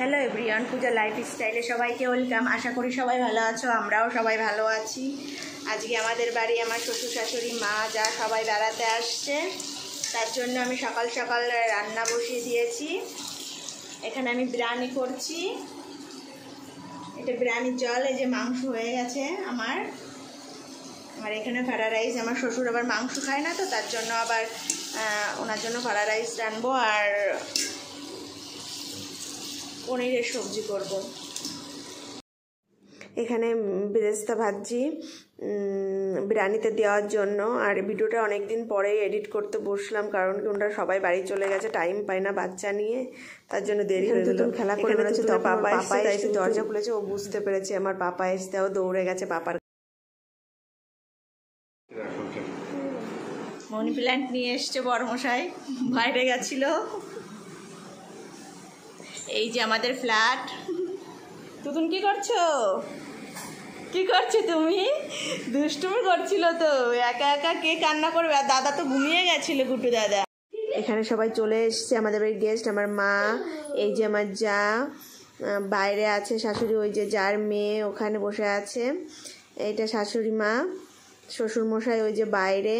Hello everyone, পূজা লাইফস্টাইলে সবাইকে welcome. আশা করি সবাই ভালো আছো, আমরাও সবাই ভালো আছি। আজকে আমাদের বাড়ি আমার শ্বশুর শাশুড়ি মা যা সবাই বেড়াতে আসছে, তার জন্য আমি সকাল সকাল রান্না বসিয়ে দিয়েছি। এখানে আমি বিরিয়ানি করছি, এটা বিরিয়ানির জল। এই যে মাংস হয়ে গেছে আমার। আর এখানে ফ্রাইড রাইস, আমার শ্বশুর আবার মাংস খায় না, তো তার জন্য আবার ওনার জন্য ফ্রাইড রাইস রানবো আর পনিরের সবজি করব। এখানে বেরেস্তা ভাজি বিরিয়ানিতে দেওয়ার জন্য। আর ভিডিওটা অনেক দিন পরেই এডিট করতে বসলাম, কারণ কি ওনারা সবাই বাড়ি চলে গেছে, টাইম পায় না বাচ্চা নিয়ে, তার জন্য দেরি হয়ে গেল। খেলা করে বেড়াচ্ছে, তো পাপা এসে দরজা খুলেছে, ও বুঝতে পেরেছে আমার পাপা এসে, ও দৌড়ে গেছে পাপার। মানি প্ল্যান্ট নিয়ে এসছে বড়মশাই, বাইরে গেছিল। এই যে আমাদের ফ্ল্যাট। তুতুন কি করছো? কি করছো তুমি? দুষ্টুমি করছিল তো, একা একা কে কান্না করবে। আর দাদা তো ঘুমিয়ে গেছিল, গুটু দাদা। এখানে সবাই চলে এসছে, আমাদের বাড়ির গেস্ট। আমার মা, এই যে আমার যা বাইরে আছে, শাশুড়ি ওই যে যার মেয়ে ওখানে বসে আছে, এইটা শাশুড়ি মা, শ্বশুর মশাই ওই যে বাইরে,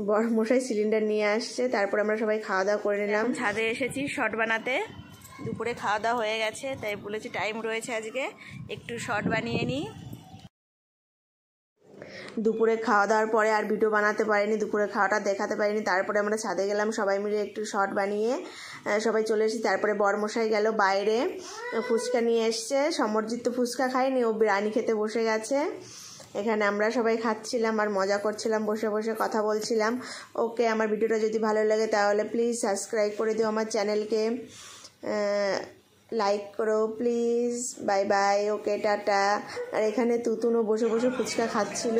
বড় মশাই সিলিন্ডার নিয়ে আসছে। তারপর আমরা সবাই খাওয়া দাওয়া করে নিলাম। ছাদে এসেছি শর্ট বানাতে, দুপুরে খাওয়া দাওয়া হয়ে গেছে, তাই বলেছি টাইম রয়েছে আজকে একটু শর্ট বানিয়ে নিই। দুপুরে খাওয়া দাওয়ার পরে আর ভিডিও বানাতে পারিনি, দুপুরে খাওয়াটা দেখাতে পারিনি। তারপরে আমরা ছাদে গেলাম সবাই মিলে একটু শর্ট বানিয়ে, সবাই চলে এসেছি। তারপরে বরমশাই গেল বাইরে, ফুচকা নিয়ে এসছে। সমরজিৎ তো ফুচকা খায়নি, ও বিরিয়ানি খেতে বসে গেছে। এখানে আমরা সবাই খাচ্ছিলাম আর মজা করছিলাম, বসে বসে কথা বলছিলাম। ওকে, আমার ভিডিওটা যদি ভালো লাগে তাহলে প্লিজ সাবস্ক্রাইব করে দিও আমার চ্যানেলকে, লাইক করো প্লিজ। বাই বাই, ওকে টাটা। আর এখানে তুতুনও বসে বসে ফুচকা খাচ্ছিল।